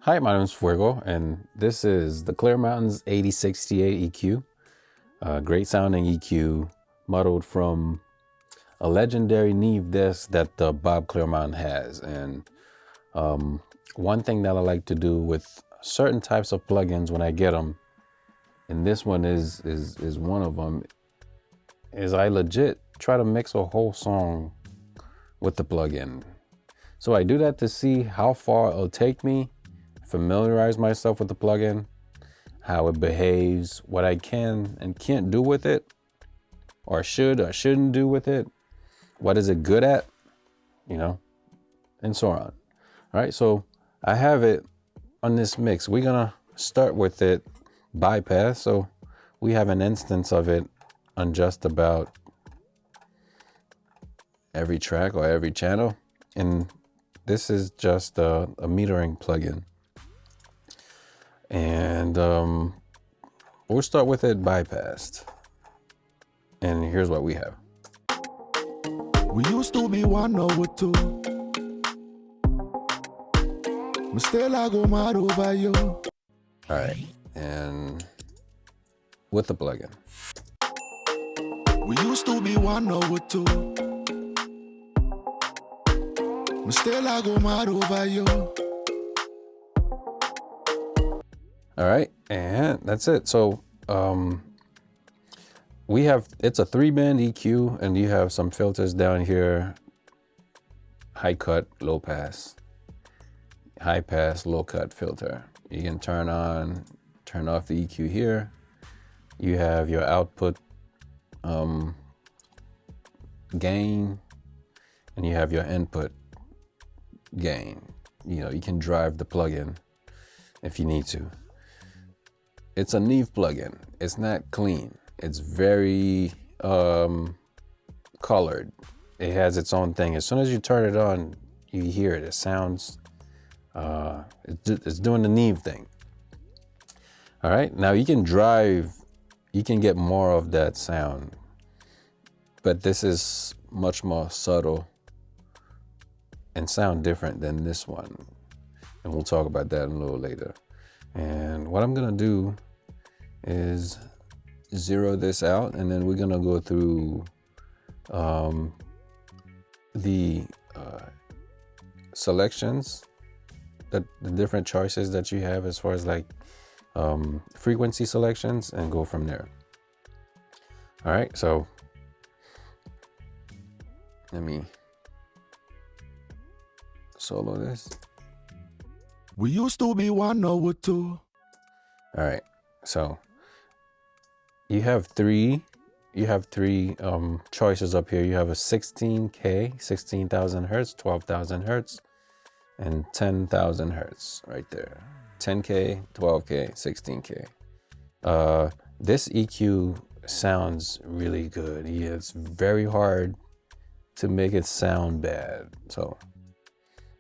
Hi, my name is Fuego, and this is the Clearmountain's 8068 EQ. Great sounding EQ, modeled from a legendary Neve disc that Bob Clearmountain has. And one thing that I like to do with certain types of plugins when I get them, and this one is one of them, is I legit try to mix a whole song with the plugin. So I do that to see how far it'll take me, familiarize myself with the plugin, how it behaves, what I can and can't do with it, or should or shouldn't do with it, what is it good at, and so on. All right, so I have it on this mix. We're gonna start with it bypass. So we have an instance of it on just about every track or every channel. And this is just a metering plugin. And we'll start with it bypassed. And here's what we have. We used to be one over two. But still I go mad over you. All right, and with the plugin. We used to be one over two. But still I go mad over you. All right, and that's it. So we have, it's a 3-band EQ, and you have some filters down here: high cut, low pass, high pass, low cut filter. You can turn on, turn off the EQ here. You have your output gain, and you have your input gain. You can drive the plugin if you need to. It's a Neve plugin. It's not clean. It's very colored. It has its own thing. As soon as you turn it on, you hear it. It sounds, it's doing the Neve thing. All right, now you can get more of that sound, but this is much more subtle and sound different than this one. And we'll talk about that a little later. And what I'm gonna do is zero this out, and then we're gonna go through the selections, the different choices that you have as far as like frequency selections, and go from there. All right, so let me solo this. We used to be one over two. All right, so you have three choices up here. You have a 16K, 16,000 hertz, 12,000 hertz, and 10,000 hertz right there. 10K, 12K, 16K. This EQ sounds really good. Yeah, it's very hard to make it sound bad. So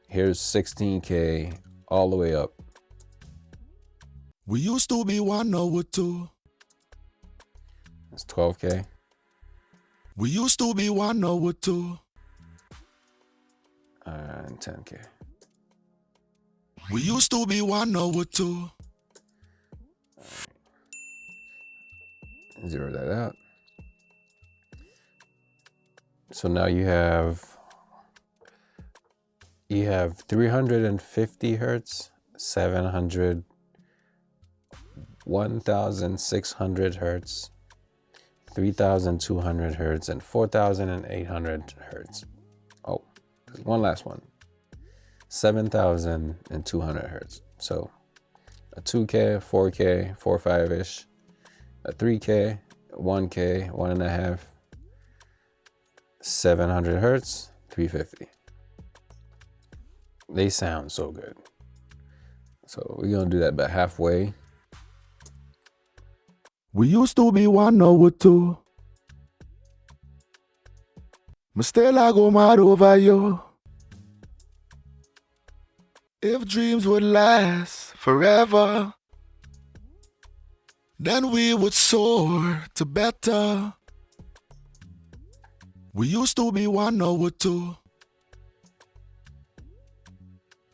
here's 16K all the way up. We used to be one over two. It's 12K. We used to be one over two. And 10K. We used to be one over two. Zero that out. So now you have 350 hertz, 700, 1,600 hertz, 3,200 hertz, and 4,800 hertz. Oh, there's one last one. 7,200 hertz. So a 2K, 4K, 4.5-ish, a 3K, 1K, 1.5, 700 hertz, 350. They sound so good. So we're gonna do that about halfway. We used to be one over two. But still I go mad over you. If dreams would last forever, then we would soar to better. We used to be one over two.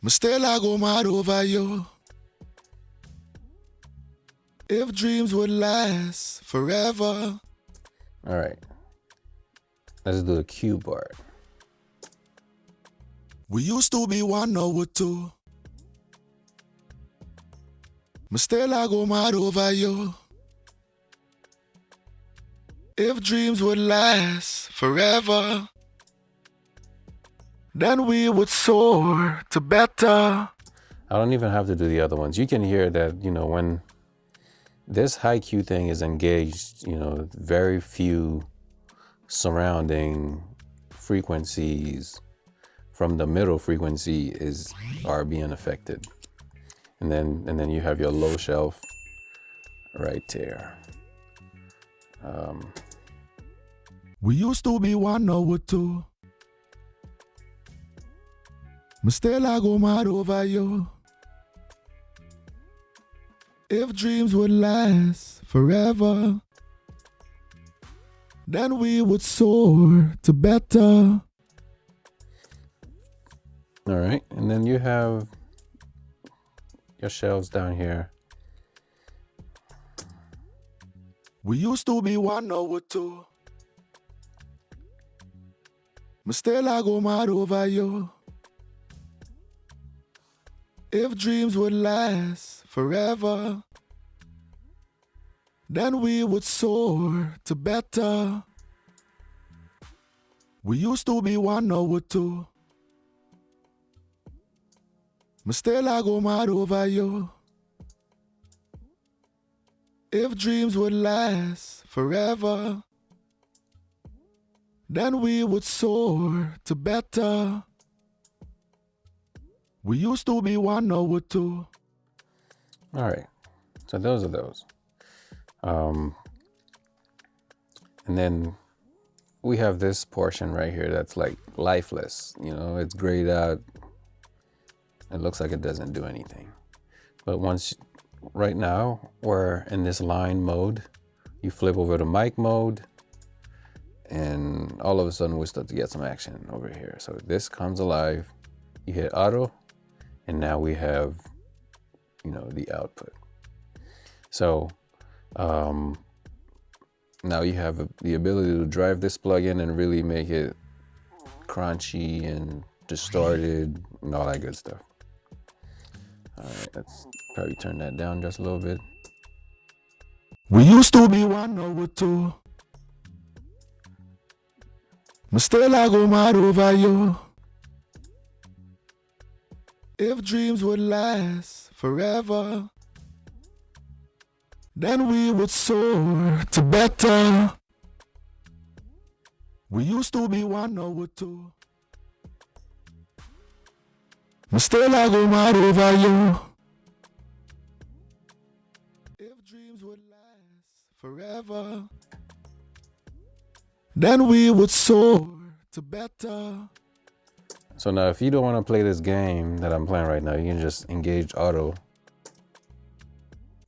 But still I go mad over you. If dreams would last forever. All right. Let's do the Q part. We used to be one or two. Me still I go mad over you. If dreams would last forever, then we would soar to better. I don't even have to do the other ones. You can hear that, you know, when this high Q thing is engaged, you know, very few surrounding frequencies from the middle frequency are being affected. And then you have your low shelf right there. We used to be one or two. Me still I go mad over you. If dreams would last forever, then we would soar to better. All right, and then you have your shelves down here. We used to be one or two. Me still I go mad over you. If dreams would last forever, then we would soar to better. We used to be one or two. Me still I go mad over you. If dreams would last forever, then we would soar to better. We used to be one or two. All right, so those are those. And then we have this portion right here that's like lifeless. You know, it's grayed out. It looks like it doesn't do anything. But right now, we're in this line mode. You flip over to mic mode, and all of a sudden we start to get some action over here. So this comes alive. You hit auto, and now we have, you know, the output. So now you have the ability to drive this plugin and really make it crunchy and distorted and all that good stuff. All right, let's probably turn that down just a little bit. We used to be one or two. Me still I go mad over you. If dreams would last forever, then we would soar to better. We used to be one or two. Me still I go mad over you. If dreams would last forever, then we would soar to better. So now if you don't want to play this game that I'm playing right now, you can just engage auto.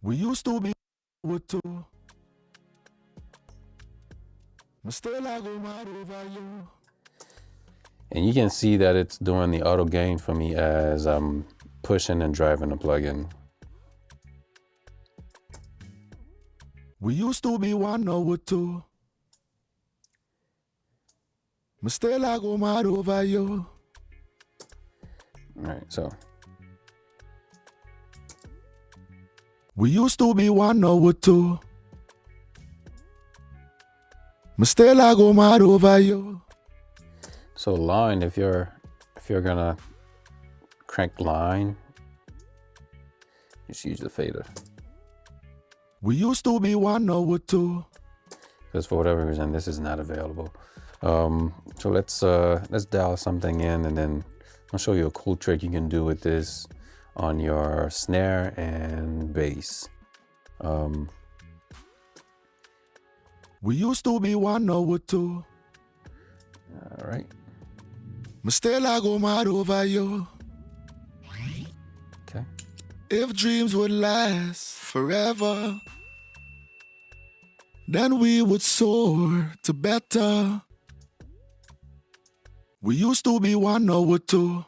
We used to be with two. Me still I go mad over you. And you can see that it's doing the auto gain for me as I'm pushing and driving the plugin. We used to be one or two. Me still I go mad over you. All right, so we used to be one or two. Me still I go mad over you. so line, if you're gonna crank line, just use the fader. We used to be one or two. Because for whatever reason this is not available. So let's dial something in, and then I'll show you a cool trick you can do with this on your snare and bass. We used to be one or two. All right. Me still I go mad over you. Okay. If dreams would last forever, then we would soar to better. We used to be one or two.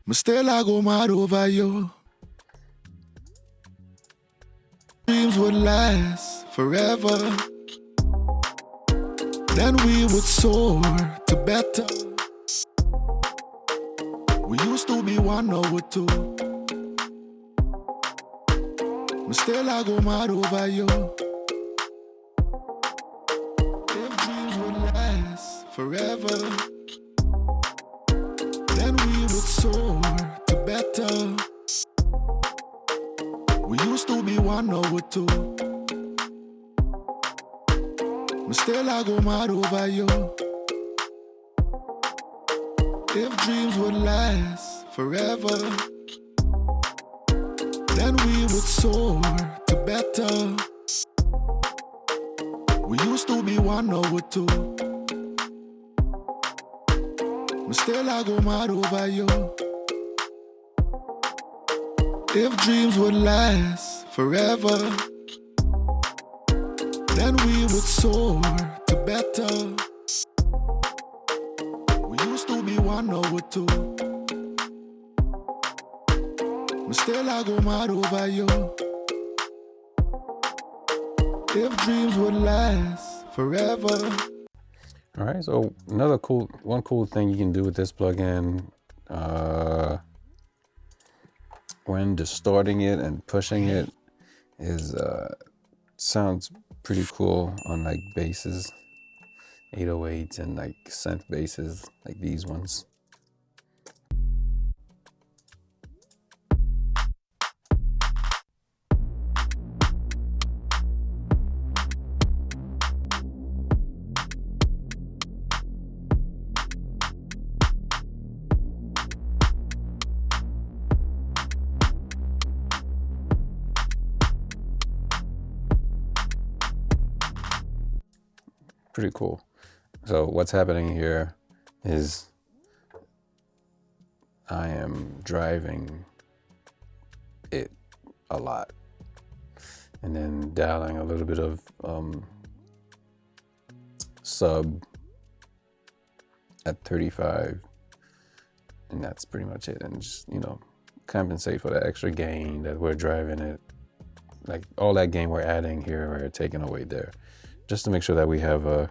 Me still I go mad over you. would last forever, then we would soar to better. We used to be 1 or 2, but still I go mad over you. If dreams would last forever, then we would soar to better. We used to be 1 or 2, but still I go mad over you. If dreams would last forever, then we would soar to better. We used to be 1 or 2, but still I go mad over you. If dreams would last forever, then we would soar to better. We used to be 1 or 2, but still I go mad over you. If dreams would last forever. All right, so one cool thing you can do with this plugin, when distorting it and pushing it, is sounds pretty cool on like basses, 808s, and like synth basses like these ones. Pretty cool. So what's happening here is I am driving it a lot and then dialing a little bit of sub at 35, and that's pretty much it. And just, you know, compensate for the extra gain that we're driving it, like all that gain we're adding here, we're taking away there, just to make sure that we have a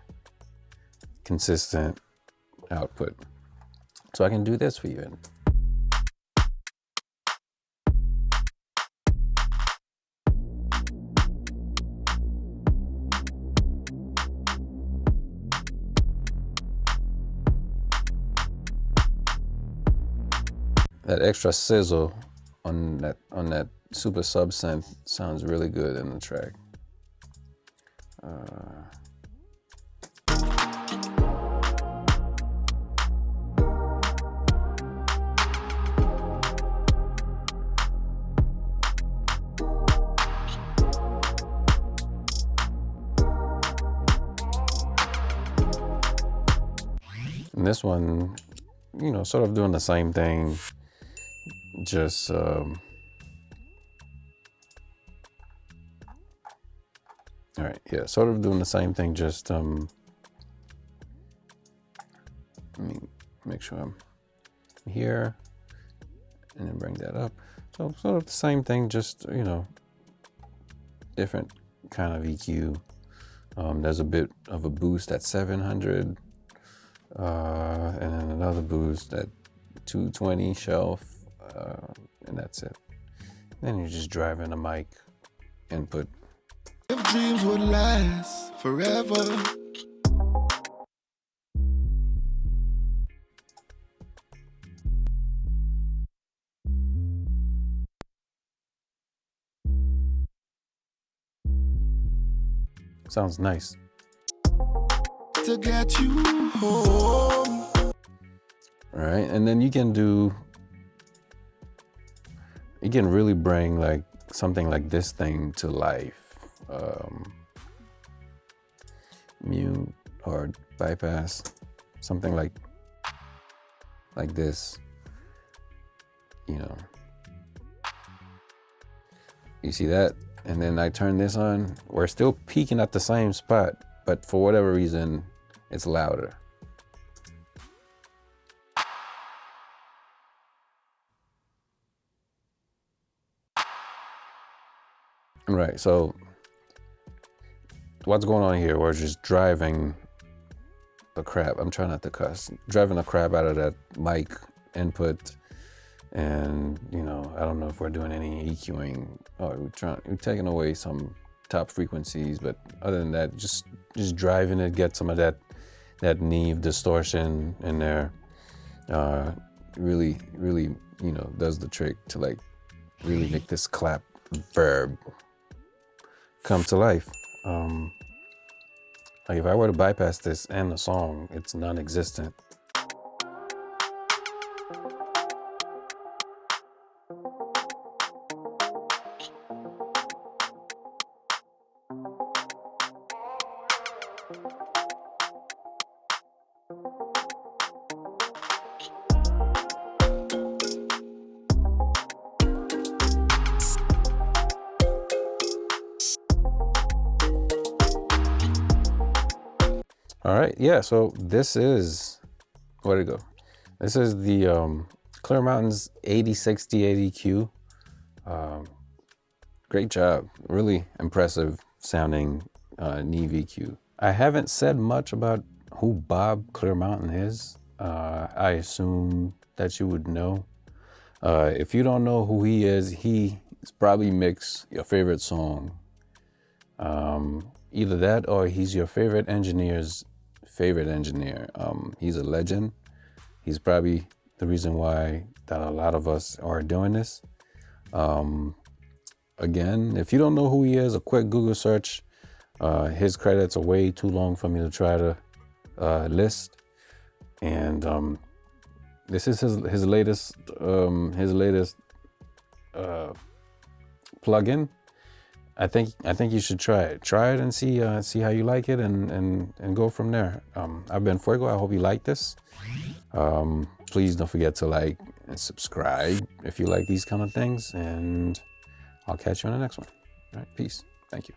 consistent output. So I can do this for you. That extra sizzle on that super sub synth sounds really good in the track. And this one, you know, sort of doing the same thing, just all right, yeah, sort of doing the same thing, just let me make sure I'm here and then bring that up. So sort of the same thing, just, you know, different kind of EQ. There's a bit of a boost at 700, and then another boost at 220 shelf, and that's it. Then you're just driving a mic input. If dreams would last forever, Sounds nice. to get you home. All right, and then you can really bring like something like this thing to life. Mute or bypass, something like this, you know. You see that? And then I turn this on. We're still peaking at the same spot, but for whatever reason, it's louder. Right, so what's going on here? We're just driving the crap. I'm trying not to cuss. Driving the crap out of that mic input, and you know, I don't know if we're doing any EQing. Oh, we're taking away some top frequencies, but other than that, just driving it, get some of that Neve distortion in there. Really, you know, does the trick to like really make this clap verb come to life. Like if I were to bypass this and the song, it's non-existent. All right, yeah, so this is, where'd it go? This is the Clearmountain's 8068 EQ. Great job, really impressive sounding Neve EQ. I haven't said much about who Bob Clearmountain is. I assume that you would know. If you don't know who he is, he's probably mixed your favorite song. Either that or he's your favorite engineer's favorite engineer. He's a legend. He's probably the reason why that a lot of us are doing this. Again, if you don't know who he is, a quick Google search. His credits are way too long for me to try to list. And this is his latest plugin. I think you should try it. Try it and see how you like it, and go from there. I've been Fuego. I hope you like this. Please don't forget to like and subscribe if you like these kind of things, and I'll catch you on the next one. All right, peace. Thank you.